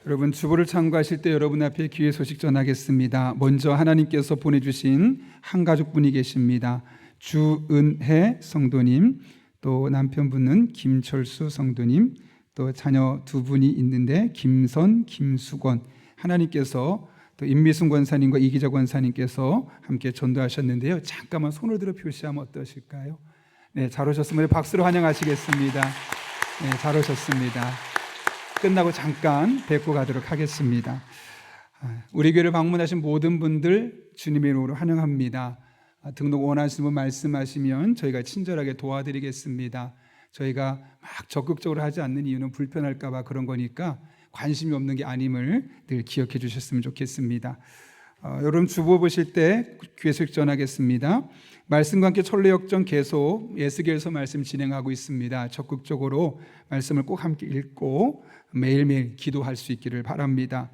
여러분, 주보를 참고하실 때 여러분 앞에 귀의 소식 전하겠습니다. 먼저 하나님께서 보내주신 한 가족분이 계십니다. 주은혜 성도님, 또 남편분은 김철수 성도님, 또 자녀 두 분이 있는데 김선, 김수건. 하나님께서 또 임미순 권사님과 이기자 권사님께서 함께 전도하셨는데요. 잠깐만 손을 들어 표시하면 어떠실까요? 네, 잘 오셨습니다. 박수로 환영하시겠습니다. 네, 잘 오셨습니다. 끝나고 잠깐 뵙고 가도록 하겠습니다. 우리 교회를 방문하신 모든 분들 주님의 이름으로 환영합니다. 등록 원하시는 분 말씀하시면 저희가 친절하게 도와드리겠습니다. 저희가 막 적극적으로 하지 않는 이유는 불편할까 봐 그런 거니까 관심이 없는 게 아님을 늘 기억해 주셨으면 좋겠습니다. 여러분, 주보 보실 때 귀의 소식 전하겠습니다. 말씀과 함께 철로역정 계속 예수교에서 말씀 진행하고 있습니다. 적극적으로 말씀을 꼭 함께 읽고 매일매일 기도할 수 있기를 바랍니다.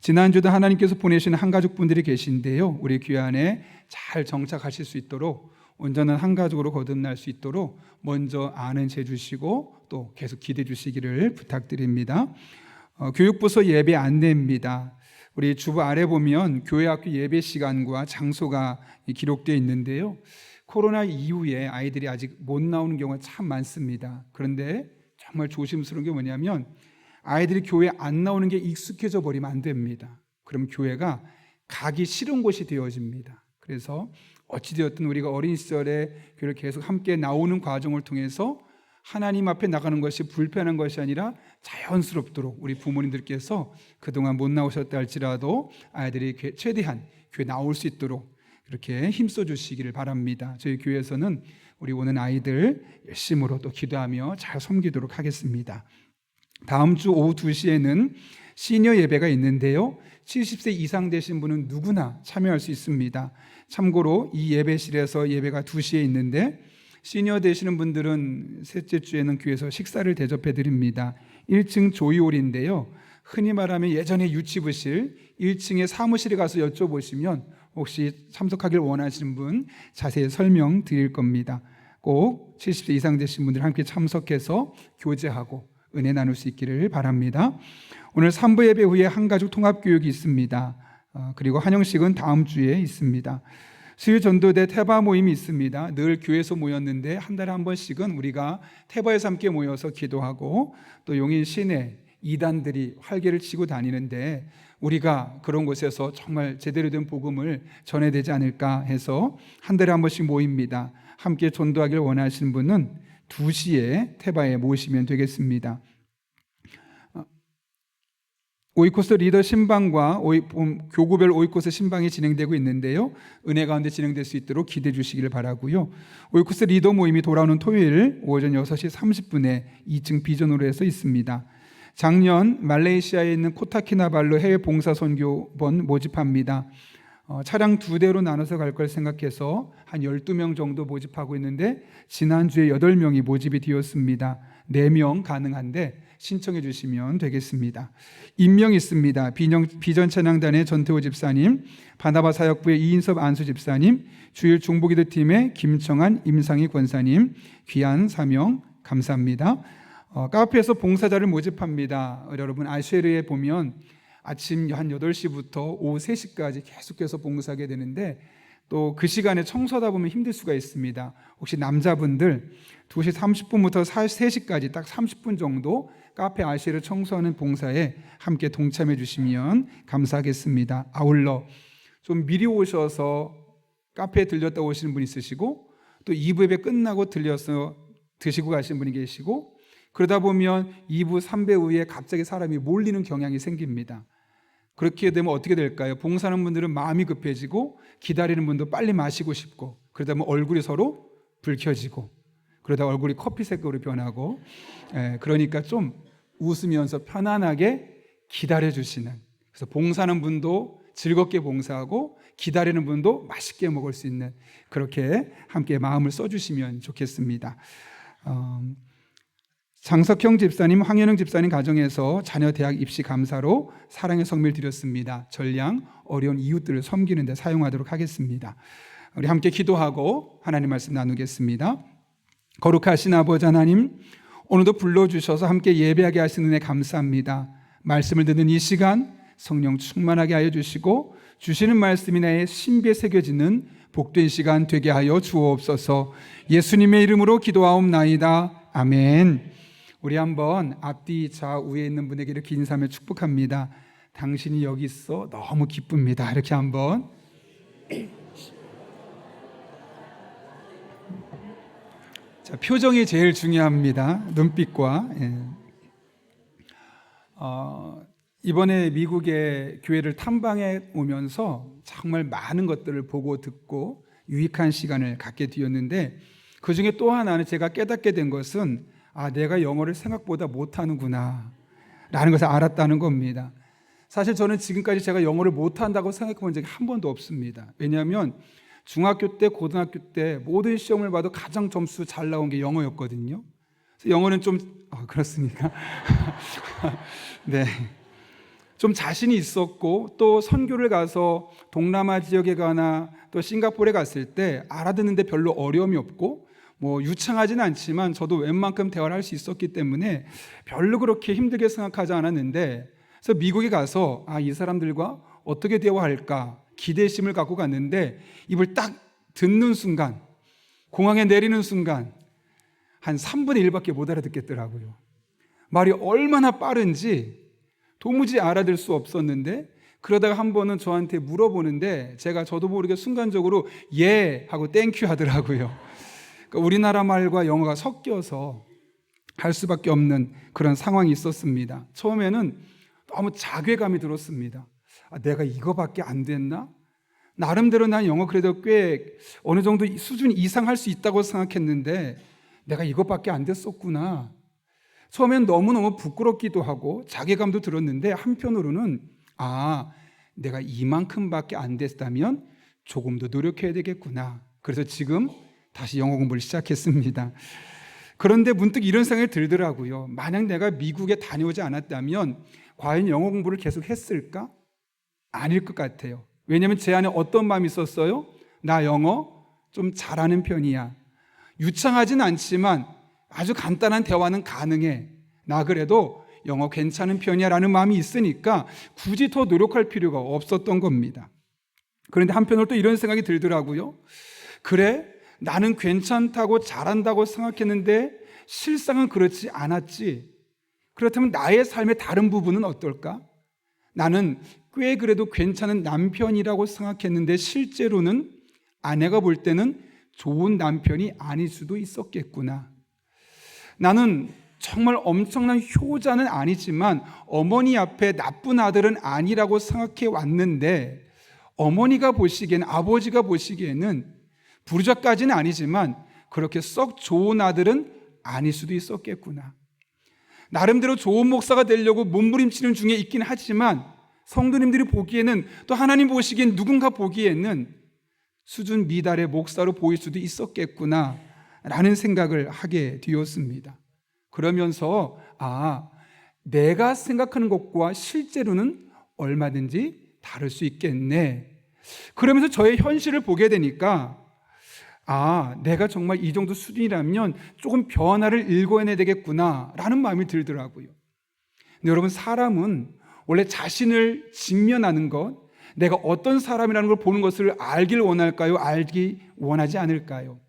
지난주도 하나님께서 보내신 한가족분들이 계신데요, 우리 교회 안에 잘 정착하실 수 있도록, 온전한 한가족으로 거듭날 수 있도록 먼저 아는 제 주시고 또 계속 기대해 주시기를 부탁드립니다. 교육부서 예배 안내입니다. 우리 주보 아래 보면 교회학교 예배 시간과 장소가 기록되어 있는데요, 코로나 이후에 아이들이 아직 못 나오는 경우가 참 많습니다. 그런데 정말 조심스러운 게 뭐냐면 아이들이 교회 안 나오는 게 익숙해져 버리면 안 됩니다. 그럼 교회가 가기 싫은 곳이 되어집니다. 그래서 어찌되었든 우리가 어린 시절에 교회를 계속 함께 나오는 과정을 통해서 하나님 앞에 나가는 것이 불편한 것이 아니라 자연스럽도록 우리 부모님들께서 그동안 못 나오셨다 할지라도 아이들이 최대한 교회 나올 수 있도록 그렇게 힘써 주시기를 바랍니다. 저희 교회에서는 우리 오는 아이들 열심으로 또 기도하며 잘 섬기도록 하겠습니다. 다음 주 오후 2시에는 시니어 예배가 있는데요, 70세 이상 되신 분은 누구나 참여할 수 있습니다. 참고로 이 예배실에서 예배가 2시에 있는데 시니어 되시는 분들은 셋째 주에는 교회에서 식사를 대접해 드립니다. 1층 조이홀인데요, 흔히 말하면 예전에 유치부실 1층에 사무실에 가서 여쭤보시면 혹시 참석하길 원하시는 분 자세히 설명 드릴 겁니다. 꼭 70세 이상 되신 분들 함께 참석해서 교제하고 은혜 나눌 수 있기를 바랍니다. 오늘 3부 예배 후에 한가족 통합교육이 있습니다. 그리고 환영식은 다음 주에 있습니다. 수요 전도대 태바 모임이 있습니다. 늘 교회에서 모였는데 한 달에 한 번씩은 우리가 태바에서 함께 모여서 기도하고 또 용인 시내 이단들이 활개를 치고 다니는데 우리가 그런 곳에서 정말 제대로 된 복음을 전해야 되지 않을까 해서 한 달에 한 번씩 모입니다. 함께 전도하기를 원하시는 분은 2시에 태바에 모시면 되겠습니다. 오이코스 리더 신방과 교구별 오이코스 신방이 진행되고 있는데요, 은혜 가운데 진행될 수 있도록 기대해 주시기를 바라고요. 오이코스 리더 모임이 돌아오는 토요일 오전 6시 30분에 2층 비전으로 해서 있습니다. 작년 말레이시아에 있는 코타키나발루 해외 봉사 선교본 모집합니다. 차량 2대로 나눠서 갈 걸 생각해서 한 12명 정도 모집하고 있는데 지난주에 8명이 모집이 되었습니다. 4명 가능한데 신청해 주시면 되겠습니다. 임명 있습니다. 비전찬양단의 전태호 집사님, 바나바 사역부의 이인섭 안수 집사님, 주일 중보기도팀의 김청한 임상희 권사님, 귀한 사명 감사합니다. 카페에서 봉사자를 모집합니다. 여러분, 아쉐르에 보면 아침 한 8시부터 오후 3시까지 계속해서 봉사하게 되는데 또 그 시간에 청소하다 보면 힘들 수가 있습니다. 혹시 남자분들 2시 30분부터 3시까지 딱 30분 정도 카페 아시를 청소하는 봉사에 함께 동참해 주시면 감사하겠습니다. 아울러 좀 미리 오셔서 카페에 들렸다 오시는 분 있으시고 또 2부 예배 끝나고 들려서 드시고 가시는 분이 계시고 그러다 보면 2부 3배 후에 갑자기 사람이 몰리는 경향이 생깁니다. 그렇게 되면 어떻게 될까요? 봉사하는 분들은 마음이 급해지고 기다리는 분도 빨리 마시고 싶고 그러다 보면 얼굴이 서로 붉혀지고 그러다 얼굴이 커피색으로 변하고 그러니까 좀 웃으면서 편안하게 기다려주시는, 그래서 봉사하는 분도 즐겁게 봉사하고 기다리는 분도 맛있게 먹을 수 있는 그렇게 함께 마음을 써주시면 좋겠습니다. 장석형 집사님, 황현영 집사님 가정에서 자녀 대학 입시 감사로 사랑의 성미를 드렸습니다. 전량 어려운 이웃들을 섬기는 데 사용하도록 하겠습니다. 우리 함께 기도하고 하나님 말씀 나누겠습니다. 거룩하신 아버지 하나님, 오늘도 불러주셔서 함께 예배하게 하시는 은혜 감사합니다. 말씀을 듣는 이 시간 성령 충만하게 하여 주시고 주시는 말씀이 나의 신비에 새겨지는 복된 시간 되게 하여 주옵소서. 예수님의 이름으로 기도하옵나이다. 아멘. 우리 한번 앞뒤 좌우에 있는 분에게 이렇게 인사하며 축복합니다. 당신이 여기 있어 너무 기쁩니다. 이렇게 한번. 자, 표정이 제일 중요합니다. 눈빛과. 이번에 미국의 교회를 탐방해 오면서 정말 많은 것들을 보고 듣고 유익한 시간을 갖게 되었는데, 그 중에 또 하나는 제가 깨닫게 된 것은 내가 영어를 생각보다 못하는구나 라는 것을 알았다는 겁니다. 사실 저는 지금까지 제가 영어를 못한다고 생각해 본 적이 한 번도 없습니다. 왜냐하면 중학교 때, 고등학교 때 모든 시험을 봐도 가장 점수 잘 나온 게 영어였거든요. 그래서 영어는 좀 그렇습니까? 네, 좀 자신이 있었고, 또 선교를 가서 동남아 지역에 가나 또 싱가포르에 갔을 때 알아듣는데 별로 어려움이 없고, 유창하진 않지만 저도 웬만큼 대화를 할 수 있었기 때문에 별로 그렇게 힘들게 생각하지 않았는데, 그래서 미국에 가서 이 사람들과 어떻게 대화할까 기대심을 갖고 갔는데, 입을 딱 듣는 순간, 공항에 내리는 순간 한 3분의 1밖에 못 알아듣겠더라고요. 말이 얼마나 빠른지 도무지 알아들 수 없었는데, 그러다가 한 번은 저한테 물어보는데 제가 저도 모르게 순간적으로 예 하고 땡큐 하더라고요. 그러니까 우리나라 말과 영어가 섞여서 할 수밖에 없는 그런 상황이 있었습니다. 처음에는 너무 자괴감이 들었습니다. 내가 이거밖에 안 됐나? 나름대로 난 영어 그래도 꽤 어느 정도 수준 이상 할 수 있다고 생각했는데 내가 이것밖에 안 됐었구나. 처음엔 너무너무 부끄럽기도 하고 자괴감도 들었는데, 한편으로는 내가 이만큼밖에 안 됐다면 조금 더 노력해야 되겠구나. 그래서 지금 다시 영어 공부를 시작했습니다. 그런데 문득 이런 생각이 들더라고요. 만약 내가 미국에 다녀오지 않았다면 과연 영어 공부를 계속 했을까? 아닐 것 같아요. 왜냐하면 제 안에 어떤 마음이 있었어요? 나 영어 좀 잘하는 편이야. 유창하진 않지만 아주 간단한 대화는 가능해. 나 그래도 영어 괜찮은 편이야 라는 마음이 있으니까 굳이 더 노력할 필요가 없었던 겁니다. 그런데 한편으로 또 이런 생각이 들더라고요. 그래, 나는 괜찮다고 잘한다고 생각했는데 실상은 그렇지 않았지. 그렇다면 나의 삶의 다른 부분은 어떨까? 나는 꽤 그래도 괜찮은 남편이라고 생각했는데 실제로는 아내가 볼 때는 좋은 남편이 아닐 수도 있었겠구나. 나는 정말 엄청난 효자는 아니지만 어머니 앞에 나쁜 아들은 아니라고 생각해 왔는데, 어머니가 보시기에는, 아버지가 보시기에는 부르자까지는 아니지만 그렇게 썩 좋은 아들은 아닐 수도 있었겠구나. 나름대로 좋은 목사가 되려고 몸부림치는 중에 있긴 하지만 성도님들이 보기에는, 또 하나님 보시기엔, 누군가 보기에는 수준 미달의 목사로 보일 수도 있었겠구나 라는 생각을 하게 되었습니다. 그러면서 내가 생각하는 것과 실제로는 얼마든지 다를 수 있겠네. 그러면서 저의 현실을 보게 되니까 내가 정말 이 정도 수준이라면 조금 변화를 일궈내야 되겠구나 라는 마음이 들더라고요. 근데 여러분, 사람은 원래 자신을 직면하는 것, 내가 어떤 사람이라는 걸 보는 것을 알길 원할까요? 알기 원하지 않을까요?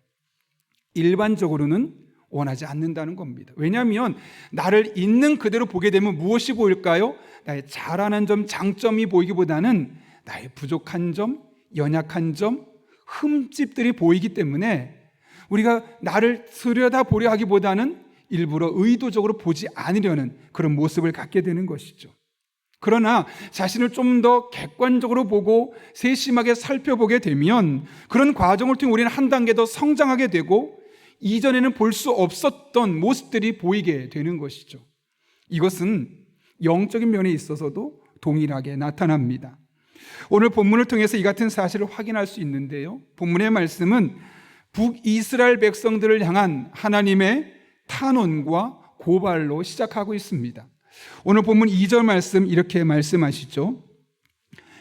일반적으로는 원하지 않는다는 겁니다. 왜냐하면 나를 있는 그대로 보게 되면 무엇이 보일까요? 나의 잘하는 점, 장점이 보이기보다는 나의 부족한 점, 연약한 점, 흠집들이 보이기 때문에 우리가 나를 들여다보려 하기보다는 일부러 의도적으로 보지 않으려는 그런 모습을 갖게 되는 것이죠. 그러나 자신을 좀 더 객관적으로 보고 세심하게 살펴보게 되면 그런 과정을 통해 우리는 한 단계 더 성장하게 되고 이전에는 볼 수 없었던 모습들이 보이게 되는 것이죠. 이것은 영적인 면에 있어서도 동일하게 나타납니다. 오늘 본문을 통해서 이 같은 사실을 확인할 수 있는데요, 본문의 말씀은 북이스라엘 백성들을 향한 하나님의 탄원과 고발로 시작하고 있습니다. 오늘 본문 2절 말씀 이렇게 말씀하시죠.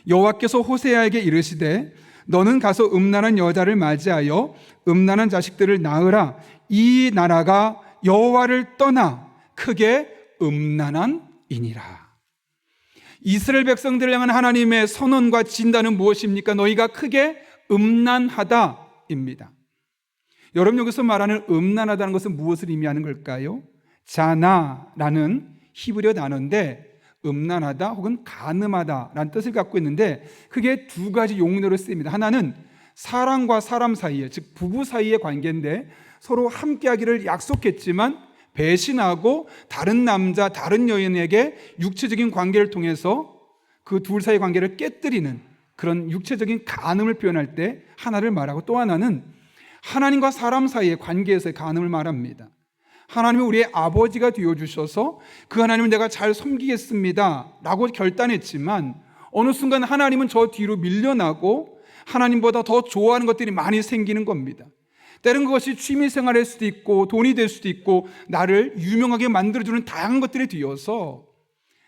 여호와께서 호세아에게 이르시되 너는 가서 음란한 여자를 맞이하여 음란한 자식들을 낳으라. 이 나라가 여호와를 떠나 크게 음란한이니라. 이스라엘 백성들을 향한 하나님의 선언과 진단은 무엇입니까? 너희가 크게 음란하다입니다. 여러분, 여기서 말하는 음란하다는 것은 무엇을 의미하는 걸까요? 자나라는 히브리어 단어인데 음란하다 혹은 간음하다라는 뜻을 갖고 있는데 그게 두 가지 용례로 쓰입니다. 하나는 사람과 사람 사이에, 즉 부부 사이의 관계인데 서로 함께하기를 약속했지만 배신하고 다른 남자, 다른 여인에게 육체적인 관계를 통해서 그 둘 사이의 관계를 깨뜨리는 그런 육체적인 간음을 표현할 때 하나를 말하고, 또 하나는 하나님과 사람 사이의 관계에서의 간음을 말합니다. 하나님은 우리의 아버지가 되어주셔서 그 하나님을 내가 잘 섬기겠습니다 라고 결단했지만 어느 순간 하나님은 저 뒤로 밀려나고 하나님보다 더 좋아하는 것들이 많이 생기는 겁니다. 때론 그것이 취미생활일 수도 있고 돈이 될 수도 있고 나를 유명하게 만들어주는 다양한 것들이 되어서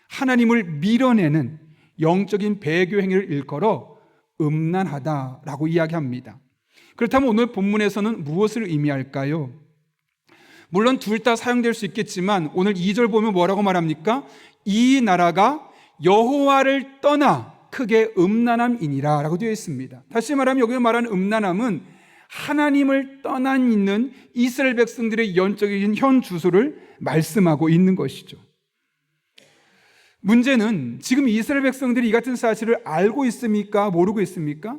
하나님을 밀어내는 영적인 배교 행위를 일컬어 음란하다라고 이야기합니다. 그렇다면 오늘 본문에서는 무엇을 의미할까요? 물론 둘 다 사용될 수 있겠지만 오늘 2절 보면 뭐라고 말합니까? 이 나라가 여호와를 떠나 크게 음란함이니라 라고 되어 있습니다. 다시 말하면 여기 말하는 음란함은 하나님을 떠난 있는 이스라엘 백성들의 영적인 현 주소를 말씀하고 있는 것이죠. 문제는 지금 이스라엘 백성들이 이 같은 사실을 알고 있습니까? 모르고 있습니까?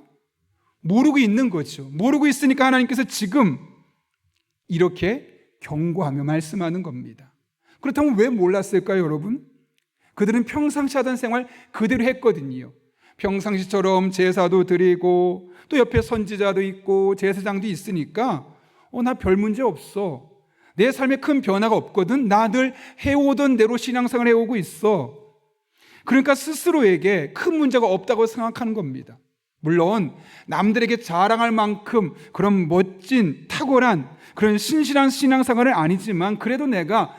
모르고 있는 거죠. 모르고 있으니까 하나님께서 지금 이렇게 경고하며 말씀하는 겁니다. 그렇다면 왜 몰랐을까요, 여러분? 그들은 평상시 하던 생활 그대로 했거든요. 평상시처럼 제사도 드리고 또 옆에 선지자도 있고 제사장도 있으니까 나 별 문제 없어. 내 삶에 큰 변화가 없거든. 나 늘 해오던 대로 신앙생활을 해오고 있어. 그러니까 스스로에게 큰 문제가 없다고 생각하는 겁니다. 물론 남들에게 자랑할 만큼 그런 멋진 탁월한 그런 신실한 신앙생활은 아니지만 그래도 내가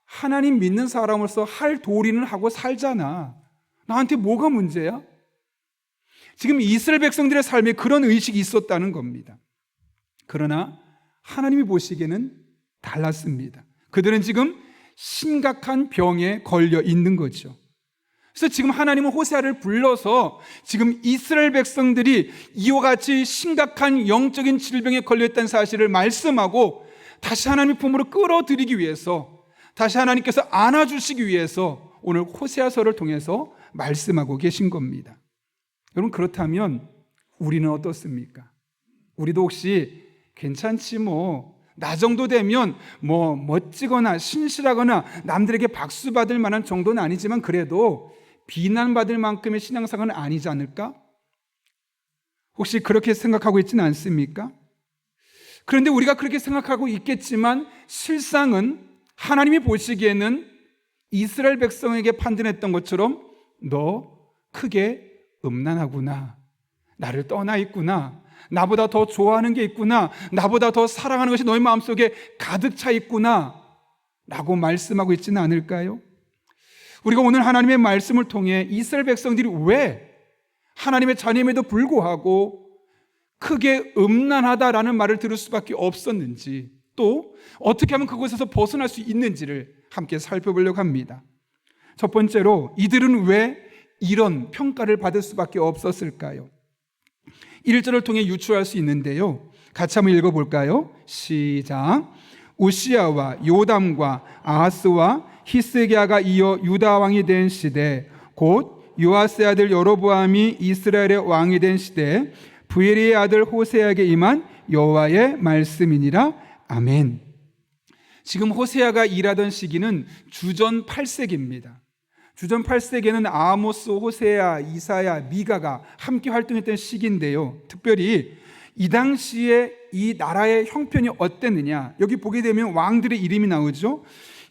하나님 믿는 사람으로서 할 도리는 하고 살잖아. 나한테 뭐가 문제야? 지금 이스라엘 백성들의 삶에 그런 의식이 있었다는 겁니다. 그러나 하나님이 보시기에는 달랐습니다. 그들은 지금 심각한 병에 걸려 있는 거죠. 그래서 지금 하나님은 호세아를 불러서 지금 이스라엘 백성들이 이와 같이 심각한 영적인 질병에 걸려있다는 사실을 말씀하고 다시 하나님의 품으로 끌어들이기 위해서, 다시 하나님께서 안아주시기 위해서 오늘 호세아서를 통해서 말씀하고 계신 겁니다. 여러분, 그렇다면 우리는 어떻습니까? 우리도 혹시 괜찮지 나 정도 되면 멋지거나 신실하거나 남들에게 박수 받을 만한 정도는 아니지만 그래도 비난받을 만큼의 신앙생활은 아니지 않을까? 혹시 그렇게 생각하고 있지는 않습니까? 그런데 우리가 그렇게 생각하고 있겠지만 실상은 하나님이 보시기에는 이스라엘 백성에게 판단했던 것처럼 너 크게 음란하구나, 나를 떠나 있구나, 나보다 더 좋아하는 게 있구나, 나보다 더 사랑하는 것이 너희 마음속에 가득 차 있구나 라고 말씀하고 있지는 않을까요? 우리가 오늘 하나님의 말씀을 통해 이스라엘 백성들이 왜 하나님의 자녀임에도 불구하고 크게 음란하다라는 말을 들을 수밖에 없었는지, 또 어떻게 하면 그곳에서 벗어날 수 있는지를 함께 살펴보려고 합니다. 첫 번째로 이들은 왜 이런 평가를 받을 수밖에 없었을까요? 1절을 통해 유추할 수 있는데요, 같이 한번 읽어볼까요? 시작. 우시야와 요담과 아하스와 히스기야가 이어 유다 왕이 된 시대, 곧 요아스의 아들 여로보암이 이스라엘의 왕이 된 시대, 부엘리의 아들 호세아에게 임한 여호와의 말씀이니라. 아멘. 지금 호세아가 일하던 시기는 주전 8세기입니다. 주전 8세기에는 아모스, 호세아, 이사야, 미가가 함께 활동했던 시기인데요, 특별히 이 당시에 이 나라의 형편이 어땠느냐, 여기 보게 되면 왕들의 이름이 나오죠.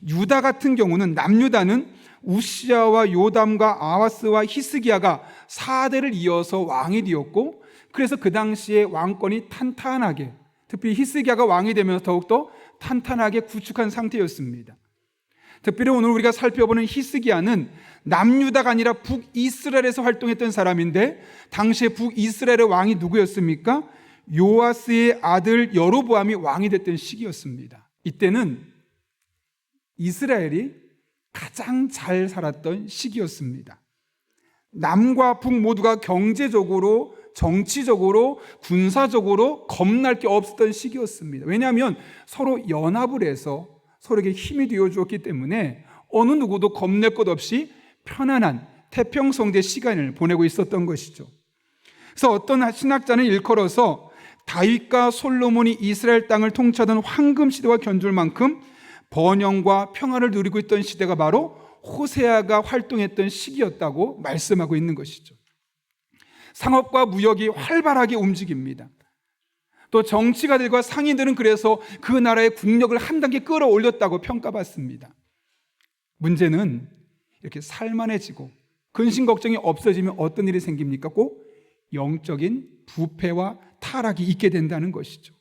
유다 같은 경우는, 남유다는 우시야와 요담과 아하스와 히스기야가 4대를 이어서 왕이 되었고, 그래서 그 당시에 왕권이 탄탄하게, 특히 히스기야가 왕이 되면서 더욱더 탄탄하게 구축한 상태였습니다. 특별히 오늘 우리가 살펴보는 히스기야는 남유다가 아니라 북이스라엘에서 활동했던 사람인데, 당시에 북이스라엘의 왕이 누구였습니까? 요아스의 아들 여로보암이 왕이 됐던 시기였습니다. 이때는 이스라엘이 가장 잘 살았던 시기였습니다. 남과 북 모두가 경제적으로, 정치적으로, 군사적으로 겁날 게 없었던 시기였습니다. 왜냐하면 서로 연합을 해서 서로에게 힘이 되어 주었기 때문에 어느 누구도 겁낼 것 없이 편안한 태평성대 시간을 보내고 있었던 것이죠. 그래서 어떤 신학자는 일컬어서 다윗과 솔로몬이 이스라엘 땅을 통치하던 황금 시대와 견줄 만큼 번영과 평화를 누리고 있던 시대가 바로 호세아가 활동했던 시기였다고 말씀하고 있는 것이죠. 상업과 무역이 활발하게 움직입니다. 또 정치가들과 상인들은 그래서 그 나라의 국력을 한 단계 끌어올렸다고 평가받습니다. 문제는 이렇게 살만해지고 근심 걱정이 없어지면 어떤 일이 생깁니까? 꼭 영적인 부패와 타락이 있게 된다는 것이죠.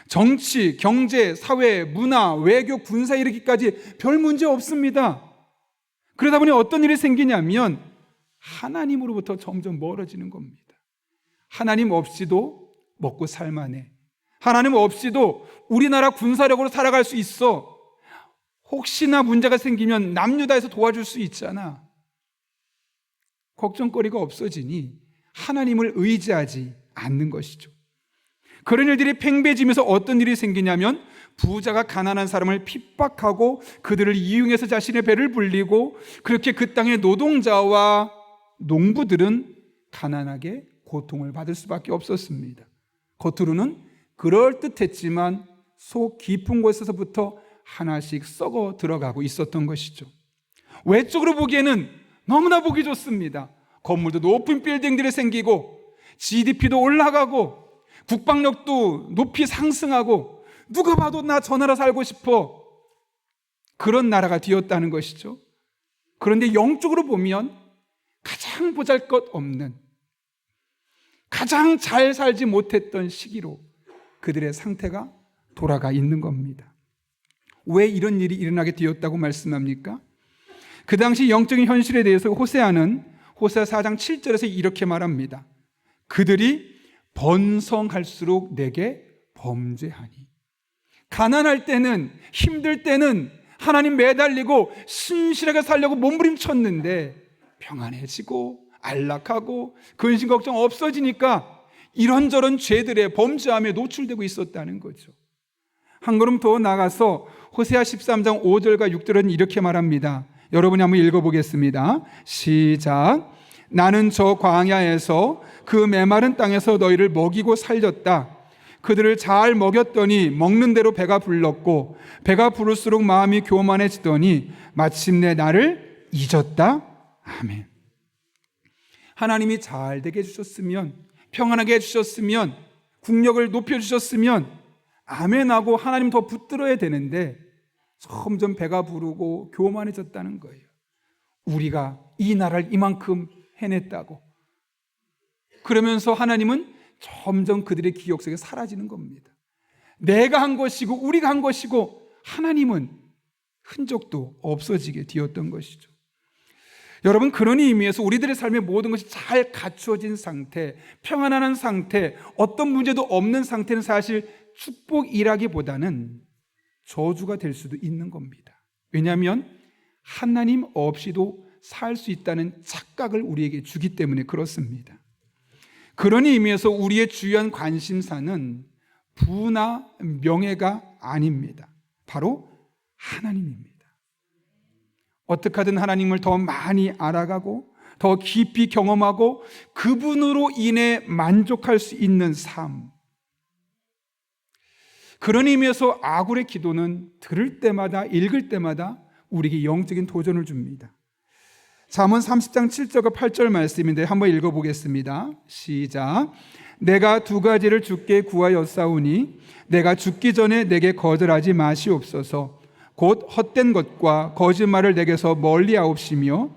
정치, 경제, 사회, 문화, 외교, 군사 이르기까지 별 문제 없습니다. 그러다 보니 어떤 일이 생기냐면 하나님으로부터 점점 멀어지는 겁니다. 하나님 없이도 먹고 살만해. 하나님 없이도 우리나라 군사력으로 살아갈 수 있어. 혹시나 문제가 생기면 남유다에서 도와줄 수 있잖아. 걱정거리가 없어지니 하나님을 의지하지 않는 것이죠. 그런 일들이 팽배해지면서 어떤 일이 생기냐면 부자가 가난한 사람을 핍박하고 그들을 이용해서 자신의 배를 불리고 그렇게 그 땅의 노동자와 농부들은 가난하게 고통을 받을 수밖에 없었습니다. 겉으로는 그럴듯했지만 속 깊은 곳에서부터 하나씩 썩어 들어가고 있었던 것이죠. 외적으로 보기에는 너무나 보기 좋습니다. 건물도 높은 빌딩들이 생기고 GDP도 올라가고 국방력도 높이 상승하고 누가 봐도 나 저 나라 살고 싶어. 그런 나라가 되었다는 것이죠. 그런데 영적으로 보면 가장 보잘것없는, 가장 잘 살지 못했던 시기로 그들의 상태가 돌아가 있는 겁니다. 왜 이런 일이 일어나게 되었다고 말씀합니까? 그 당시 영적인 현실에 대해서 호세아는 호세아 4장 7절에서 이렇게 말합니다. 그들이 번성할수록 내게 범죄하니. 가난할 때는, 힘들 때는 하나님 매달리고 신실하게 살려고 몸부림쳤는데 평안해지고 안락하고 근심 걱정 없어지니까 이런저런 죄들의 범죄함에 노출되고 있었다는 거죠. 한 걸음 더 나가서 호세아 13장 5절과 6절은 이렇게 말합니다. 여러분이 한번 읽어보겠습니다. 시작. 나는 저 광야에서 그 메마른 땅에서 너희를 먹이고 살렸다. 그들을 잘 먹였더니 먹는 대로 배가 불렀고 배가 부를수록 마음이 교만해지더니 마침내 나를 잊었다. 아멘. 하나님이 잘 되게 해주셨으면, 평안하게 해주셨으면, 국력을 높여주셨으면 아멘하고 하나님 더 붙들어야 되는데 점점 배가 부르고 교만해졌다는 거예요. 우리가 이 나라를 이만큼 해냈다고. 그러면서 하나님은 점점 그들의 기억 속에 사라지는 겁니다. 내가 한 것이고 우리가 한 것이고 하나님은 흔적도 없어지게 되었던 것이죠. 여러분, 그런 의미에서 우리들의 삶의 모든 것이 잘 갖추어진 상태, 평안한 상태, 어떤 문제도 없는 상태는 사실 축복이라기보다는 저주가 될 수도 있는 겁니다. 왜냐하면 하나님 없이도 살 수 있다는 착각을 우리에게 주기 때문에 그렇습니다. 그런 의미에서 우리의 주요한 관심사는 부나 명예가 아닙니다. 바로 하나님입니다. 어떻게 하든 하나님을 더 많이 알아가고 더 깊이 경험하고 그분으로 인해 만족할 수 있는 삶. 그런 의미에서 아굴의 기도는 들을 때마다, 읽을 때마다 우리에게 영적인 도전을 줍니다. 잠언 30장 7절과 8절 말씀인데 한번 읽어보겠습니다. 시작. 내가 두 가지를 주께 구하였사오니 내가 죽기 전에 내게 거절하지 마시옵소서. 곧 헛된 것과 거짓말을 내게서 멀리하옵시며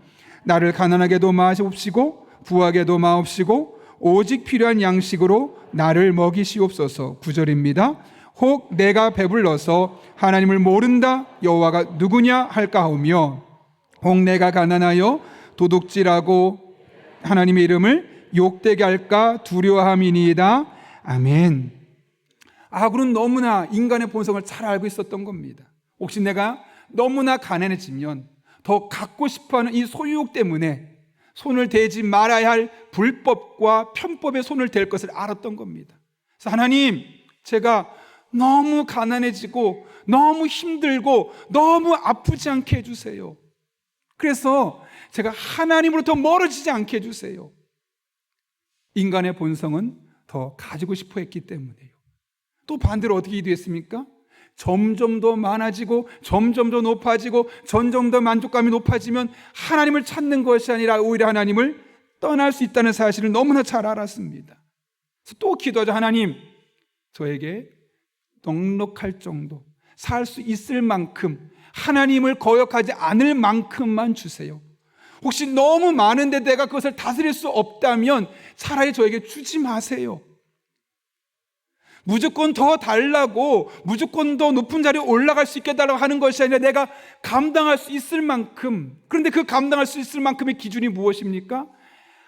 나를 가난하게도 마시옵시고 부하게도 마옵시고 오직 필요한 양식으로 나를 먹이시옵소서. 9절입니다. 혹 내가 배불러서 하나님을 모른다 여호와가 누구냐 할까 하오며 혹 내가 가난하여 도둑질하고 하나님의 이름을 욕되게 할까 두려워함이니이다. 아멘. 아굴은 너무나 인간의 본성을 잘 알고 있었던 겁니다. 혹시 내가 너무나 가난해지면 더 갖고 싶어하는 이 소유욕 때문에 손을 대지 말아야 할 불법과 편법에 손을 댈 것을 알았던 겁니다. 그래서 하나님, 제가 너무 가난해지고 너무 힘들고 너무 아프지 않게 해주세요. 그래서 제가 하나님으로부터 멀어지지 않게 해주세요. 인간의 본성은 더 가지고 싶어 했기 때문에요. 또 반대로 어떻게 기도했습니까? 점점 더 많아지고 점점 더 높아지고 점점 더 만족감이 높아지면 하나님을 찾는 것이 아니라 오히려 하나님을 떠날 수 있다는 사실을 너무나 잘 알았습니다. 그래서 또 기도하자. 하나님, 저에게 넉넉할 정도, 살 수 있을 만큼, 하나님을 거역하지 않을 만큼만 주세요. 혹시 너무 많은데 내가 그것을 다스릴 수 없다면 차라리 저에게 주지 마세요. 무조건 더 달라고, 무조건 더 높은 자리에 올라갈 수 있게 달라고 하는 것이 아니라 내가 감당할 수 있을 만큼. 그런데 그 감당할 수 있을 만큼의 기준이 무엇입니까?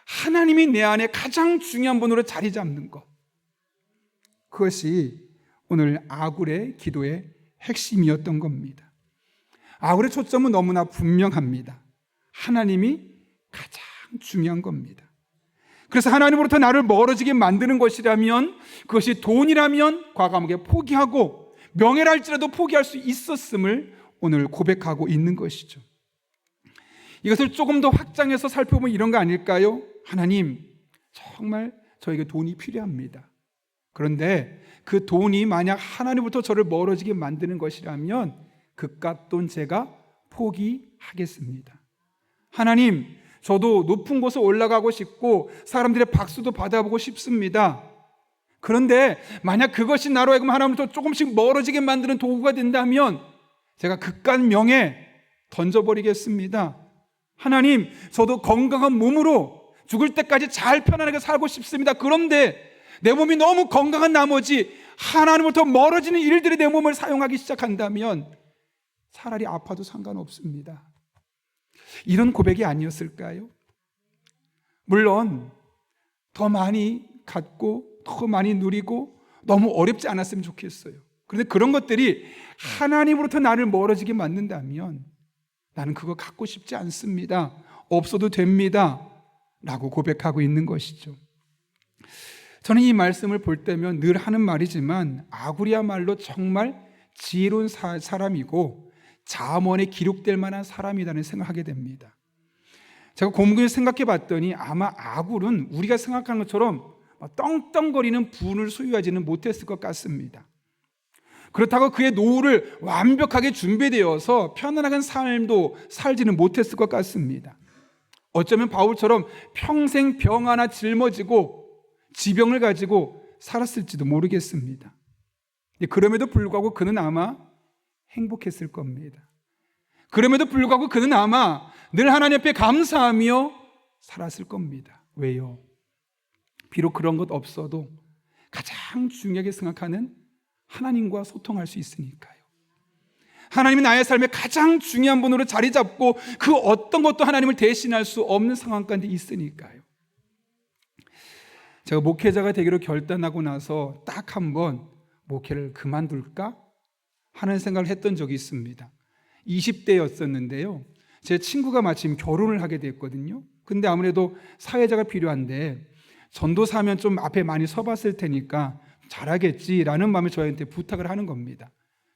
하나님이 내 안에 가장 중요한 분으로 자리 잡는 것. 그것이 오늘 아굴의 기도의 핵심이었던 겁니다. 아굴의 초점은 너무나 분명합니다. 하나님이 가장 중요한 겁니다. 그래서 하나님으로부터 나를 멀어지게 만드는 것이라면, 그것이 돈이라면 과감하게 포기하고 명예라 할지라도 포기할 수 있었음을 오늘 고백하고 있는 것이죠. 이것을 조금 더 확장해서 살펴보면 이런 거 아닐까요? 하나님, 정말 저에게 돈이 필요합니다. 그런데 그 돈이 만약 하나님부터 저를 멀어지게 만드는 것이라면 그깟 돈 제가 포기하겠습니다. 하나님, 저도 높은 곳에 올라가고 싶고 사람들의 박수도 받아보고 싶습니다. 그런데 만약 그것이 나로 하여금 하나님부터 조금씩 멀어지게 만드는 도구가 된다면 제가 그깟 명예 던져버리겠습니다. 하나님, 저도 건강한 몸으로 죽을 때까지 잘 편안하게 살고 싶습니다. 그런데 내 몸이 너무 건강한 나머지 하나님부터 멀어지는 일들이 내 몸을 사용하기 시작한다면 차라리 아파도 상관없습니다. 이런 고백이 아니었을까요? 물론 더 많이 갖고 더 많이 누리고 너무 어렵지 않았으면 좋겠어요. 그런데 그런 것들이 하나님으로부터 나를 멀어지게 만든다면 나는 그거 갖고 싶지 않습니다. 없어도 됩니다. 라고 고백하고 있는 것이죠. 저는 이 말씀을 볼 때면 늘 하는 말이지만 아굴이야말로 정말 지혜로운 사람이고 잠언에 기록될 만한 사람이라는 생각하게 됩니다. 제가 곰곰이 생각해 봤더니 아마 아굴은 우리가 생각하는 것처럼 떵떵거리는 부를 소유하지는 못했을 것 같습니다. 그렇다고 그의 노후를 완벽하게 준비되어서 편안한 삶도 살지는 못했을 것 같습니다. 어쩌면 바울처럼 평생 병 하나 짊어지고 지병을 가지고 살았을지도 모르겠습니다. 그럼에도 불구하고 그는 아마 행복했을 겁니다. 그럼에도 불구하고 그는 아마 늘 하나님 앞에 감사하며 살았을 겁니다. 왜요? 비록 그런 것 없어도 가장 중요하게 생각하는 하나님과 소통할 수 있으니까요. 하나님이 나의 삶에 가장 중요한 분으로 자리 잡고 그 어떤 것도 하나님을 대신할 수 없는 상황 가운데 있으니까요. 제가 목회자가 되기로 결단하고 나서 딱 한 번 목회를 그만둘까 하는 생각을 했던 적이 있습니다. 20대였었는데요. 제 친구가 마침 결혼을 하게 됐거든요. 근데 아무래도 사회자가 필요한데 전도사면 좀 앞에 많이 서봤을 테니까 잘하겠지라는 마음에 저한테 부탁을 하는 겁니다.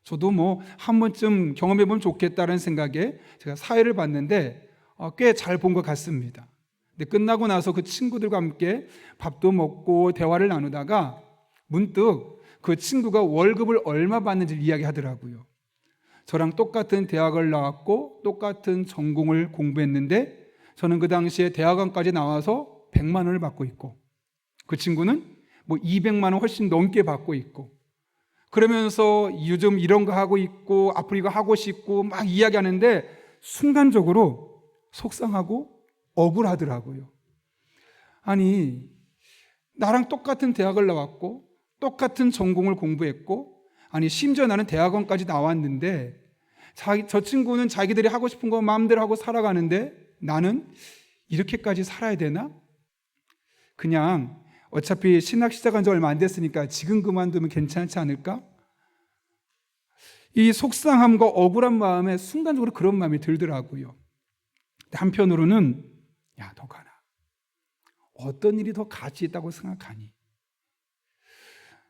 저도 뭐 한 번쯤 경험해보면 좋겠다는 생각에 제가 사회를 봤는데 꽤 잘 본 것 같습니다. 근데 끝나고 나서 그 친구들과 함께 밥도 먹고 대화를 나누다가 문득 그 친구가 월급을 얼마 받는지 이야기하더라고요. 저랑 똑같은 대학을 나왔고 똑같은 전공을 공부했는데 저는 그 당시에 대학원까지 나와서 100만 원을 받고 있고 그 친구는 뭐 200만 원 훨씬 넘게 받고 있고 그러면서 요즘 이런 거 하고 있고 앞으로 이거 하고 싶고 막 이야기하는데 순간적으로 속상하고 억울하더라고요. 아니, 나랑 똑같은 대학을 나왔고 똑같은 전공을 공부했고 아니 심지어 나는 대학원까지 나왔는데 저 친구는 자기들이 하고 싶은 거 마음대로 하고 살아가는데 나는 이렇게까지 살아야 되나? 그냥 어차피 신학 시작한 지 얼마 안 됐으니까 지금 그만두면 괜찮지 않을까? 이 속상함과 억울한 마음에 순간적으로 그런 마음이 들더라고요. 한편으로는 야, 더 가나? 어떤 일이 더 가치 있다고 생각하니?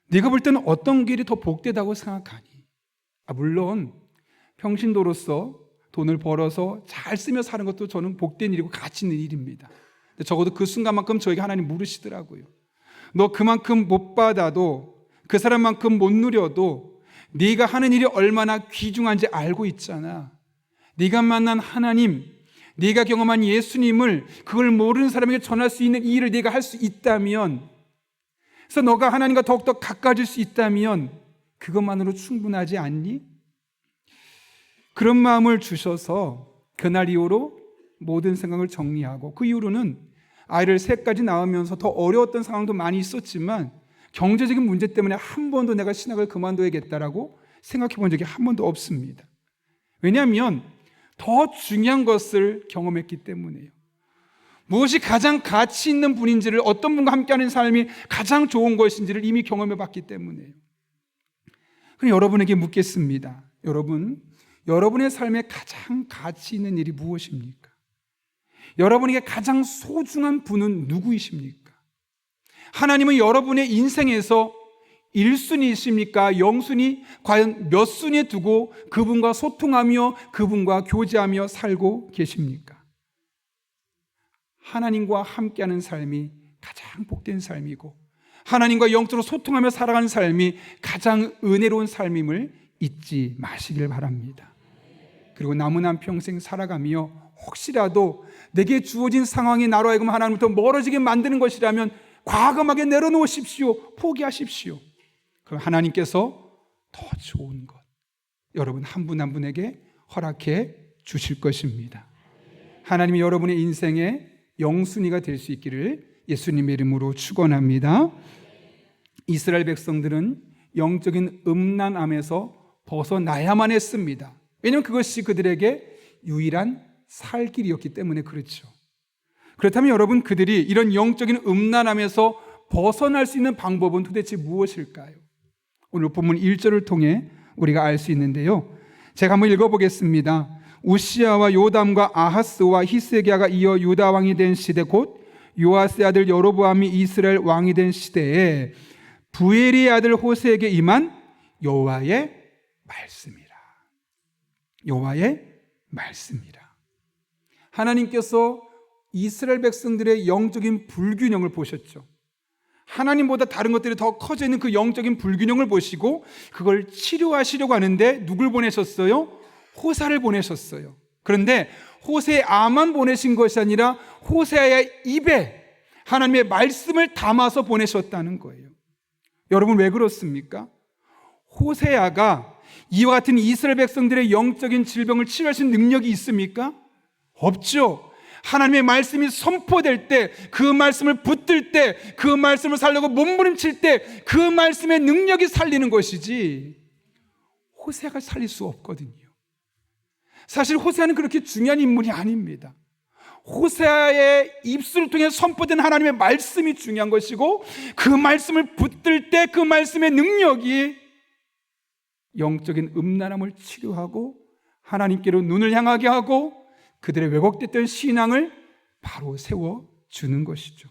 네가 볼 때는 어떤 길이 더 복되다고 생각하니? 물론 평신도로서 돈을 벌어서 잘 쓰며 사는 것도 저는 복된 일이고 가치 있는 일입니다. 적어도 그 순간만큼 저에게 하나님 물으시더라고요. 너 그만큼 못 받아도, 그 사람만큼 못 누려도 네가 하는 일이 얼마나 귀중한지 알고 있잖아. 네가 만난 하나님, 네가 경험한 예수님을, 그걸 모르는 사람에게 전할 수 있는 이 일을 네가 할 수 있다면, 그래서 너가 하나님과 더욱더 가까워질 수 있다면 그것만으로 충분하지 않니? 그런 마음을 주셔서 그날 이후로 모든 생각을 정리하고, 그 이후로는 아이를 셋까지 낳으면서 더 어려웠던 상황도 많이 있었지만 경제적인 문제 때문에 한 번도 내가 신학을 그만둬야겠다라고 생각해 본 적이 한 번도 없습니다. 왜냐하면 더 중요한 것을 경험했기 때문이에요. 무엇이 가장 가치 있는 분인지를, 어떤 분과 함께하는 삶이 가장 좋은 것인지를 이미 경험해 봤기 때문이에요. 그럼 여러분에게 묻겠습니다. 여러분의 삶에 가장 가치 있는 일이 무엇입니까? 여러분에게 가장 소중한 분은 누구이십니까? 하나님은 여러분의 인생에서 1순위이십니까? 0순위? 과연 몇 순위에 두고 그분과 소통하며 그분과 교제하며 살고 계십니까? 하나님과 함께하는 삶이 가장 복된 삶이고, 하나님과 영적으로 소통하며 살아가는 삶이 가장 은혜로운 삶임을 잊지 마시길 바랍니다. 그리고 남은 한 평생 살아가며 혹시라도 내게 주어진 상황이 나로 하여금 하나님부터 멀어지게 만드는 것이라면 과감하게 내려놓으십시오. 포기하십시오. 그럼 하나님께서 더 좋은 것, 여러분 한 분 한 분에게 허락해 주실 것입니다. 하나님이 여러분의 인생의 영순위가 될 수 있기를 예수님의 이름으로 축원합니다. 이스라엘 백성들은 영적인 음란함에서 벗어나야만 했습니다. 왜냐하면 그것이 그들에게 유일한 살 길이었기 때문에 그렇죠. 그렇다면 여러분, 그들이 이런 영적인 음란함에서 벗어날 수 있는 방법은 도대체 무엇일까요? 오늘 본문 1절을 통해 우리가 알 수 있는데요, 제가 한번 읽어보겠습니다. 우시아와 요담과 아하스와 히스기야가 이어 유다 왕이 된 시대, 곧 요아스의 아들 여로보암이 이스라엘 왕이 된 시대에 부엘의 아들 호세에게 임한 여호와의 말씀이라. 여호와의 말씀이라. 하나님께서 이스라엘 백성들의 영적인 불균형을 보셨죠. 하나님보다 다른 것들이 더 커져 있는 그 영적인 불균형을 보시고 그걸 치료하시려고 하는데 누굴 보내셨어요? 호사를 보내셨어요. 그런데 호세아만 보내신 것이 아니라 호세아의 입에 하나님의 말씀을 담아서 보내셨다는 거예요. 여러분, 왜 그렇습니까? 호세아가 이와 같은 이스라엘 백성들의 영적인 질병을 치료할 수 있는 능력이 있습니까? 없죠. 하나님의 말씀이 선포될 때, 그 말씀을 붙들 때, 그 말씀을 살려고 몸부림칠 때 그 말씀의 능력이 살리는 것이지 호세아가 살릴 수 없거든요. 사실 호세아는 그렇게 중요한 인물이 아닙니다. 호세아의 입술을 통해 선포된 하나님의 말씀이 중요한 것이고, 그 말씀을 붙들 때 그 말씀의 능력이 영적인 음란함을 치료하고 하나님께로 눈을 향하게 하고 그들의 왜곡됐던 신앙을 바로 세워주는 것이죠.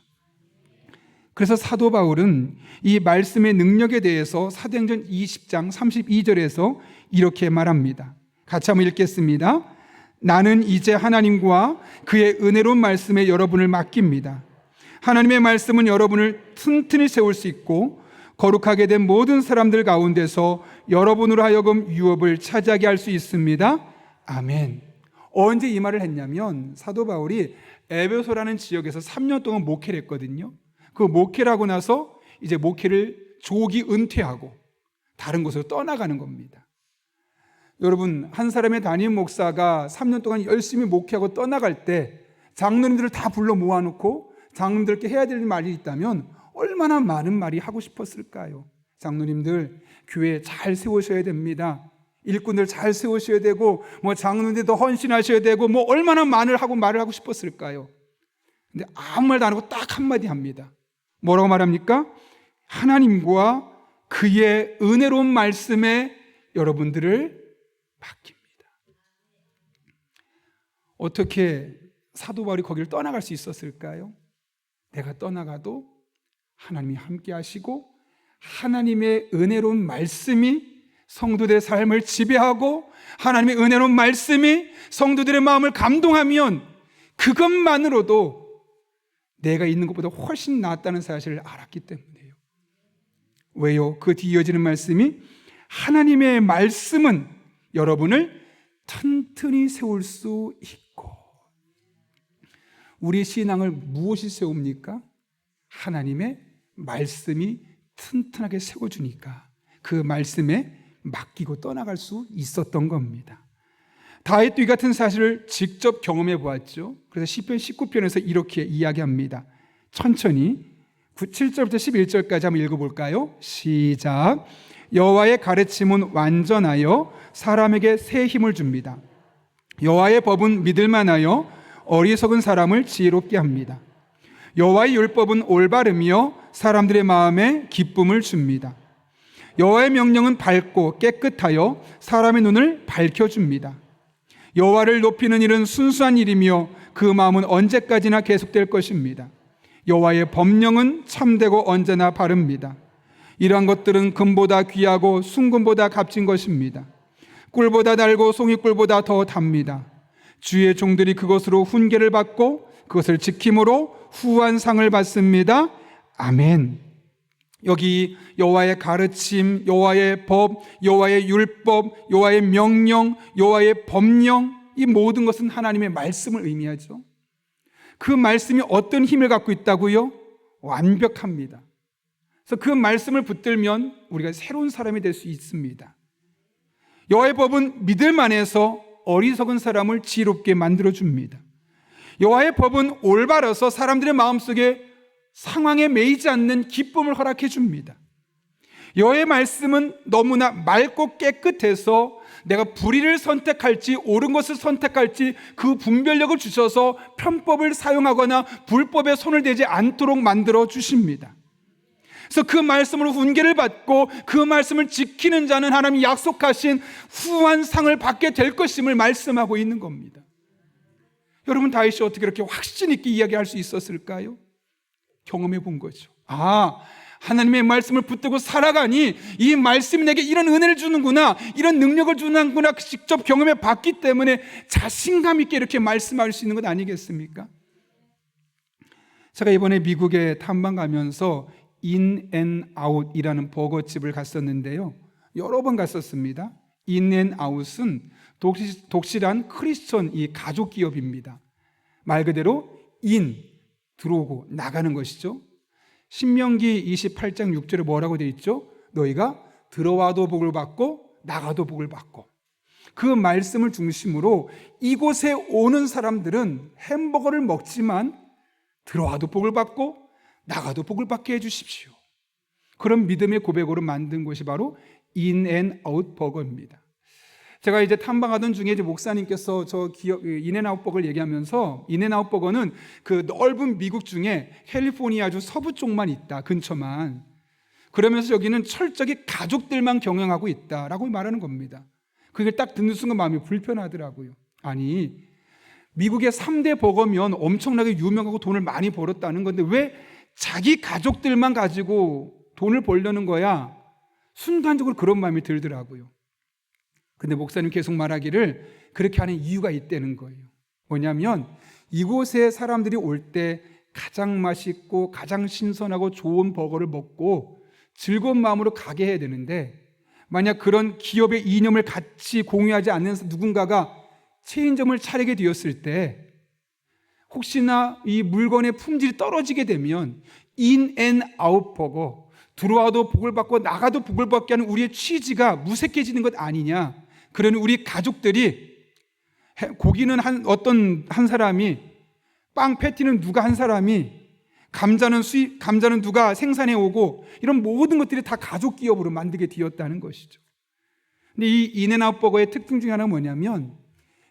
그래서 사도 바울은 이 말씀의 능력에 대해서 사도행전 20장 32절에서 이렇게 말합니다. 같이 한번 읽겠습니다. 나는 이제 하나님과 그의 은혜로운 말씀에 여러분을 맡깁니다. 하나님의 말씀은 여러분을 튼튼히 세울 수 있고 거룩하게 된 모든 사람들 가운데서 여러분으로 하여금 유업을 차지하게 할 수 있습니다. 아멘. 언제 이 말을 했냐면 사도 바울이 에베소라는 지역에서 3년 동안 목회를 했거든요. 그 목회를 하고 나서 이제 목회를 조기 은퇴하고 다른 곳으로 떠나가는 겁니다. 여러분, 한 사람의 담임 목사가 3년 동안 열심히 목회하고 떠나갈 때 장로님들을 다 불러 모아놓고 장로님들께 해야 될 말이 있다면 얼마나 많은 말이 하고 싶었을까요? 장로님들, 교회 잘 세우셔야 됩니다. 일꾼들 잘 세우셔야 되고, 장로님들 더 헌신하셔야 되고, 얼마나 말을 하고 싶었을까요? 근데 아무 말도 안 하고 딱 한마디 합니다. 뭐라고 말합니까? 하나님과 그의 은혜로운 말씀에 여러분들을 맡깁니다. 어떻게 사도 바울이 거기를 떠나갈 수 있었을까요? 내가 떠나가도 하나님이 함께 하시고 하나님의 은혜로운 말씀이 성도들의 삶을 지배하고 하나님의 은혜로운 말씀이 성도들의 마음을 감동하면 그것만으로도 내가 있는 것보다 훨씬 낫다는 사실을 알았기 때문이에요. 왜요? 그 뒤 이어지는 말씀이 하나님의 말씀은 여러분을 튼튼히 세울 수 있고, 우리 신앙을 무엇이 세웁니까? 하나님의 말씀이 튼튼하게 세워주니까 그 말씀에 맡기고 떠나갈 수 있었던 겁니다. 다윗도 이 같은 사실을 직접 경험해 보았죠. 그래서 시편 19편에서 이렇게 이야기합니다. 천천히 7절부터 11절까지 한번 읽어볼까요? 시작. 여호와의 가르침은 완전하여 사람에게 새 힘을 줍니다. 여호와의 법은 믿을만하여 어리석은 사람을 지혜롭게 합니다. 여호와의 율법은 올바르며 사람들의 마음에 기쁨을 줍니다. 여호와의 명령은 밝고 깨끗하여 사람의 눈을 밝혀줍니다. 여호와를 높이는 일은 순수한 일이며 그 마음은 언제까지나 계속될 것입니다. 여호와의 법령은 참되고 언제나 바릅니다. 이러한 것들은 금보다 귀하고 순금보다 값진 것입니다. 꿀보다 달고 송이꿀보다 더 답니다. 주의 종들이 그것으로 훈계를 받고 그것을 지킴으로 후한 상을 받습니다. 아멘. 여기 여호와의 가르침, 여호와의 법, 여호와의 율법, 여호와의 명령, 여호와의 법령, 이 모든 것은 하나님의 말씀을 의미하죠. 그 말씀이 어떤 힘을 갖고 있다고요? 완벽합니다. 그래서 그 말씀을 붙들면 우리가 새로운 사람이 될 수 있습니다. 여호와의 법은 믿을만해서 어리석은 사람을 지혜롭게 만들어줍니다. 여호와의 법은 올바라서 사람들의 마음속에 상황에 매이지 않는 기쁨을 허락해 줍니다. 여호와의 말씀은 너무나 맑고 깨끗해서 내가 불의를 선택할지 옳은 것을 선택할지 그 분별력을 주셔서 편법을 사용하거나 불법에 손을 대지 않도록 만들어 주십니다. 그래서 그 말씀으로 훈계를 받고 그 말씀을 지키는 자는 하나님이 약속하신 후한 상을 받게 될 것임을 말씀하고 있는 겁니다. 여러분, 다윗이 어떻게 그렇게 확신 있게 이야기할 수 있었을까요? 경험해 본 거죠. 하나님의 말씀을 붙들고 살아가니 이 말씀이 내게 이런 은혜를 주는구나, 이런 능력을 주는구나 직접 경험해 봤기 때문에 자신감 있게 이렇게 말씀할 수 있는 것 아니겠습니까? 제가 이번에 미국에 탐방 가면서 인앤아웃이라는 버거집을 갔었는데요, 여러 번 갔었습니다. 인앤아웃은 독실한 크리스천 이 가족 기업입니다. 말 그대로 들어오고 나가는 것이죠. 신명기 28장 6절에 뭐라고 되어 있죠? 너희가 들어와도 복을 받고 나가도 복을 받고. 그 말씀을 중심으로 이곳에 오는 사람들은 햄버거를 먹지만 들어와도 복을 받고 나가도 복을 받게 해주십시오. 그런 믿음의 고백으로 만든 곳이 바로 인앤아웃 버거입니다. 제가 이제 탐방하던 중에 이제 목사님께서 인앤아웃 버거를 얘기하면서, 인앤아웃 버거는 그 넓은 미국 중에 캘리포니아 주 서부 쪽만 있다, 근처만. 그러면서 여기는 철저히 가족들만 경영하고 있다라고 말하는 겁니다. 그게 딱 듣는 순간 마음이 불편하더라고요. 아니, 미국의 3대 버거면 엄청나게 유명하고 돈을 많이 벌었다는 건데 왜 자기 가족들만 가지고 돈을 벌려는 거야? 순간적으로 그런 마음이 들더라고요. 근데 목사님 계속 말하기를 그렇게 하는 이유가 있다는 거예요. 뭐냐면 이곳에 사람들이 올 때 가장 맛있고 가장 신선하고 좋은 버거를 먹고 즐거운 마음으로 가게 해야 되는데, 만약 그런 기업의 이념을 같이 공유하지 않는 누군가가 체인점을 차리게 되었을 때 혹시나 이 물건의 품질이 떨어지게 되면 인앤아웃 버거, 들어와도 복을 받고 나가도 복을 받게 하는 우리의 취지가 무색해지는 것 아니냐. 그러니 우리 가족들이, 고기는 한 사람이, 빵 패티는 누가 한 사람이, 감자는 누가 생산해 오고, 이런 모든 것들이 다 가족 기업으로 만들게 되었다는 것이죠. 근데 이 인앤아웃 버거의 특징 중에 하나가 뭐냐면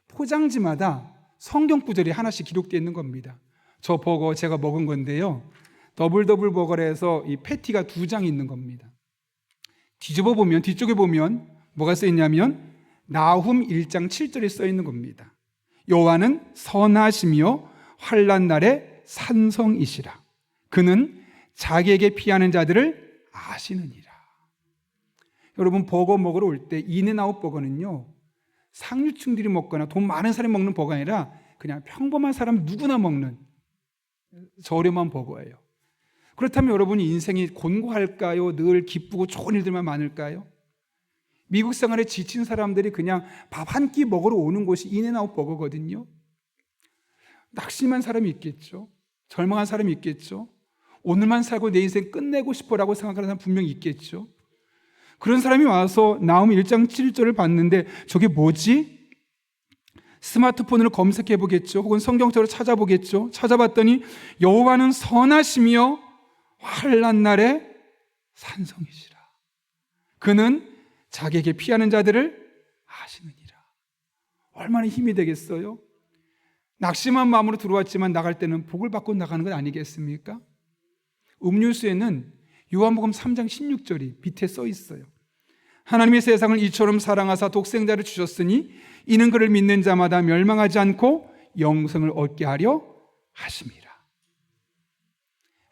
포장지마다 성경 구절이 하나씩 기록되어 있는 겁니다. 저 버거 제가 먹은 건데요, 더블 버거를 해서 이 패티가 2장이 있는 겁니다. 뒤집어 보면, 뒤쪽에 보면 뭐가 써 있냐면 나훔 1장 7절에 써 있는 겁니다. 여호와는 선하시며 환난 날에 산성이시라. 그는 자기에게 피하는 자들을 아시느니라. 여러분, 버거 먹으러 올 때 인앤아웃 버거는요, 상류층들이 먹거나 돈 많은 사람이 먹는 버거가 아니라 그냥 평범한 사람 누구나 먹는 저렴한 버거예요. 그렇다면 여러분이 인생이 곤고할까요? 늘 기쁘고 좋은 일들만 많을까요? 미국 생활에 지친 사람들이 그냥 밥 한 끼 먹으러 오는 곳이 인앤아웃 버거거든요. 낙심한 사람이 있겠죠. 절망한 사람이 있겠죠. 오늘만 살고 내 인생 끝내고 싶어라고 생각하는 사람 분명히 있겠죠. 그런 사람이 와서 나음 1장 7절을 봤는데 저게 뭐지? 스마트폰으로 검색해 보겠죠. 혹은 성경적으로 찾아보겠죠. 찾아봤더니 여호와는 선하시며 환난 날에 산성이시라. 그는 자기에게 피하는 자들을 아시느니라. 얼마나 힘이 되겠어요? 낙심한 마음으로 들어왔지만 나갈 때는 복을 받고 나가는 건 아니겠습니까? 음료수에는 요한복음 3장 16절이 밑에 써 있어요. 하나님의 세상을 이처럼 사랑하사 독생자를 주셨으니 이는 그를 믿는 자마다 멸망하지 않고 영생을 얻게 하려 하심이라.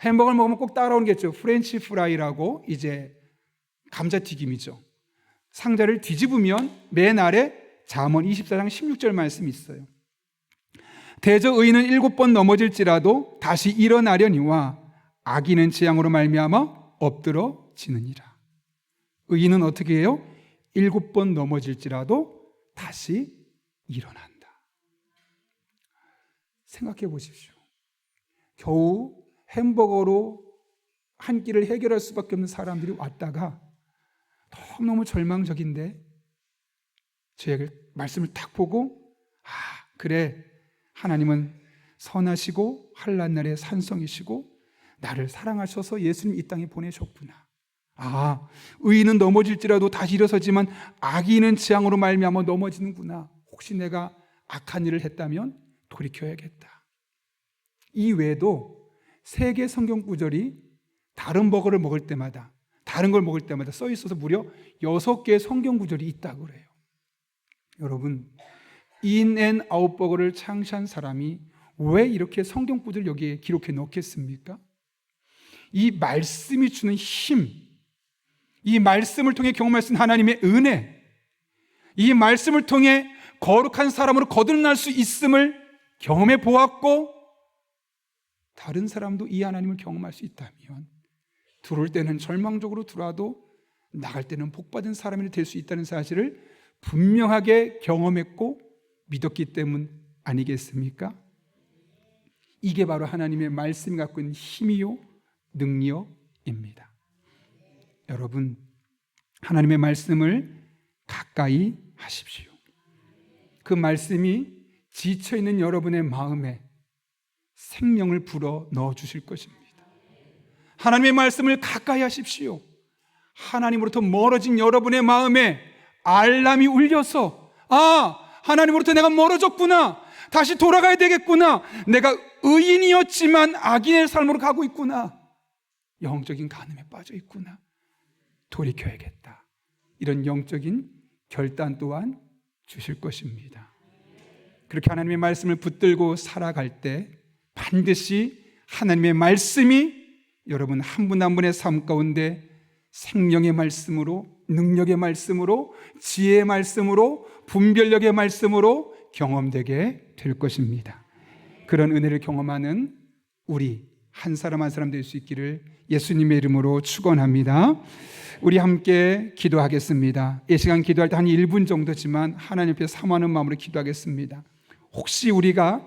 햄버거를 먹으면 꼭 따라오는 게 있죠. 프렌치 프라이라고 이제 감자튀김이죠. 상자를 뒤집으면 맨 아래 잠언 24장 16절 말씀이 있어요. 대저 의인은 7번 넘어질지라도 다시 일어나려니와 악인은 재앙으로 말미암아 엎드러지느니라. 의인은 어떻게 해요? 7번 넘어질지라도 다시 일어난다. 생각해 보십시오. 겨우 햄버거로 한 끼를 해결할 수밖에 없는 사람들이 왔다가 너무너무 절망적인데 저에게 말씀을 딱 보고 그래, 하나님은 선하시고 환난 날에 산성이시고 나를 사랑하셔서 예수님 이 땅에 보내셨구나. 의인은 넘어질지라도 다시 일어서지만 악인은 재앙으로 말미암아 넘어지는구나. 혹시 내가 악한 일을 했다면 돌이켜야겠다. 이 외에도 3개 성경 구절이 다른 버거를 먹을 때마다, 다른 걸 먹을 때마다 써 있어서 무려 6개의 성경 구절이 있다고 그래요. 여러분, 인앤아웃 버거를 창시한 사람이 왜 이렇게 성경 구절을 여기에 기록해 놓겠습니까? 이 말씀이 주는 힘, 이 말씀을 통해 경험할 수 있는 하나님의 은혜, 이 말씀을 통해 거룩한 사람으로 거듭날 수 있음을 경험해 보았고 다른 사람도 이 하나님을 경험할 수 있다면 들어올 때는 절망적으로 들어와도 나갈 때는 복받은 사람이 될 수 있다는 사실을 분명하게 경험했고 믿었기 때문 아니겠습니까? 이게 바로 하나님의 말씀이 갖고 있는 힘이요 능력입니다. 여러분, 하나님의 말씀을 가까이 하십시오. 그 말씀이 지쳐있는 여러분의 마음에 생명을 불어 넣어 주실 것입니다. 하나님의 말씀을 가까이 하십시오. 하나님으로부터 멀어진 여러분의 마음에 알람이 울려서 하나님으로부터 내가 멀어졌구나, 다시 돌아가야 되겠구나, 내가 의인이었지만 악인의 삶으로 가고 있구나, 영적인 간음에 빠져 있구나, 돌이켜야겠다, 이런 영적인 결단 또한 주실 것입니다. 그렇게 하나님의 말씀을 붙들고 살아갈 때 반드시 하나님의 말씀이 여러분 한 분 한 분의 삶 가운데 생명의 말씀으로, 능력의 말씀으로, 지혜의 말씀으로, 분별력의 말씀으로 경험되게 될 것입니다. 그런 은혜를 경험하는 우리 한 사람 한 사람 될 수 있기를 예수님의 이름으로 축원합니다. 우리 함께 기도하겠습니다. 이 시간 기도할 때 한 1분 정도지만 하나님 앞에 사모하는 마음으로 기도하겠습니다. 혹시 우리가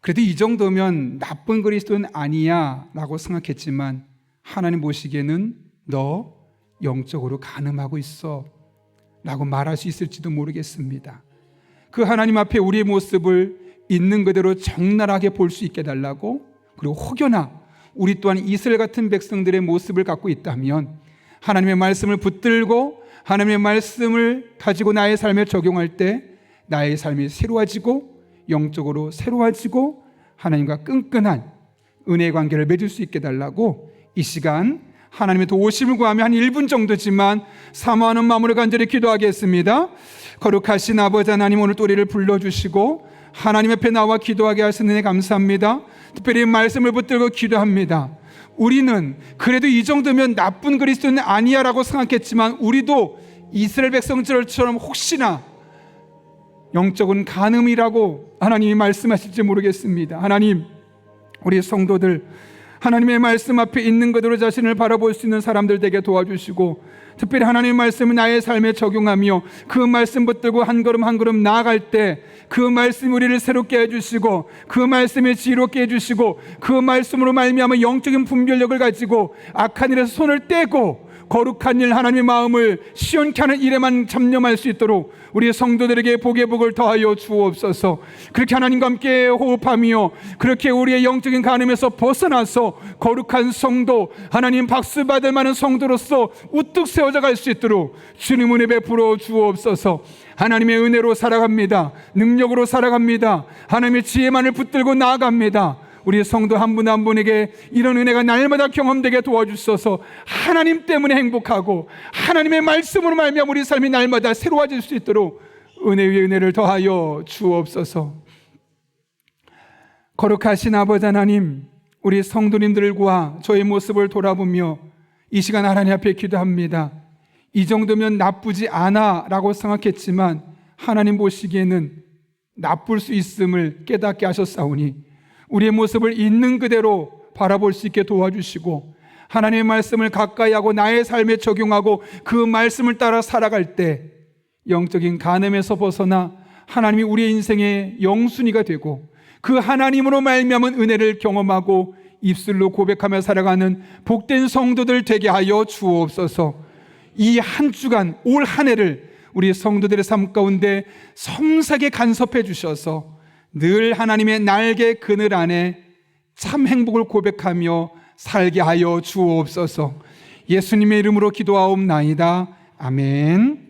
그래도 이 정도면 나쁜 그리스도는 아니야 라고 생각했지만 하나님 보시기에는 너 영적으로 간음하고 있어 라고 말할 수 있을지도 모르겠습니다. 그 하나님 앞에 우리의 모습을 있는 그대로 적나라하게 볼 수 있게 해달라고, 그리고 혹여나 우리 또한 이스라엘 같은 백성들의 모습을 갖고 있다면 하나님의 말씀을 붙들고 하나님의 말씀을 가지고 나의 삶에 적용할 때 나의 삶이 새로워지고 영적으로 새로워지고 하나님과 끈끈한 은혜의 관계를 맺을 수 있게 해달라고 이 시간 하나님의 도우심을 구하며 한 1분 정도지만 사모하는 마음으로 간절히 기도하겠습니다. 거룩하신 아버지 하나님, 오늘 또 우리를 불러주시고 하나님 앞에 나와 기도하게 하시는 은혜 감사합니다. 특별히 말씀을 붙들고 기도합니다. 우리는 그래도 이 정도면 나쁜 그리스도는 아니야 라고 생각했지만 우리도 이스라엘 백성들처럼 혹시나 영적인 간음이라고 하나님이 말씀하실지 모르겠습니다. 하나님, 우리 성도들 하나님의 말씀 앞에 있는 그대로 자신을 바라볼 수 있는 사람들 되게 도와주시고, 특별히 하나님의 말씀을 나의 삶에 적용하며 그 말씀 붙들고 한 걸음 한 걸음 나아갈 때 그 말씀 우리를 새롭게 해주시고 그 말씀에 지혜롭게 해주시고 그 말씀으로 말미암아 영적인 분별력을 가지고 악한 일에서 손을 떼고 거룩한 일, 하나님의 마음을 시원케 하는 일에만 잡념할 수 있도록 우리 성도들에게 복의 복을 더하여 주옵소서. 그렇게 하나님과 함께 호흡하며 그렇게 우리의 영적인 간음에서 벗어나서 거룩한 성도, 하나님 박수 받을 만한 성도로서 우뚝 세워져 갈 수 있도록 주님 은혜 베풀어 주옵소서. 하나님의 은혜로 살아갑니다. 능력으로 살아갑니다. 하나님의 지혜만을 붙들고 나아갑니다. 우리 성도 한 분 한 분에게 이런 은혜가 날마다 경험되게 도와주셔서 하나님 때문에 행복하고 하나님의 말씀으로 말미암아 우리 삶이 날마다 새로워질 수 있도록 은혜 위에 은혜를 더하여 주옵소서. 거룩하신 아버지 하나님, 우리 성도님들과 저의 모습을 돌아보며 이 시간 하나님 앞에 기도합니다. 이 정도면 나쁘지 않아 라고 생각했지만 하나님 보시기에는 나쁠 수 있음을 깨닫게 하셨사오니 우리의 모습을 있는 그대로 바라볼 수 있게 도와주시고 하나님의 말씀을 가까이 하고 나의 삶에 적용하고 그 말씀을 따라 살아갈 때 영적인 간음에서 벗어나 하나님이 우리의 인생의 영순위가 되고 그 하나님으로 말미암은 은혜를 경험하고 입술로 고백하며 살아가는 복된 성도들 되게 하여 주옵소서. 이 한 주간, 올 한 해를 우리 성도들의 삶 가운데 섬세하게 간섭해 주셔서 늘 하나님의 날개 그늘 안에 참 행복을 고백하며 살게 하여 주옵소서. 예수님의 이름으로 기도하옵나이다. 아멘.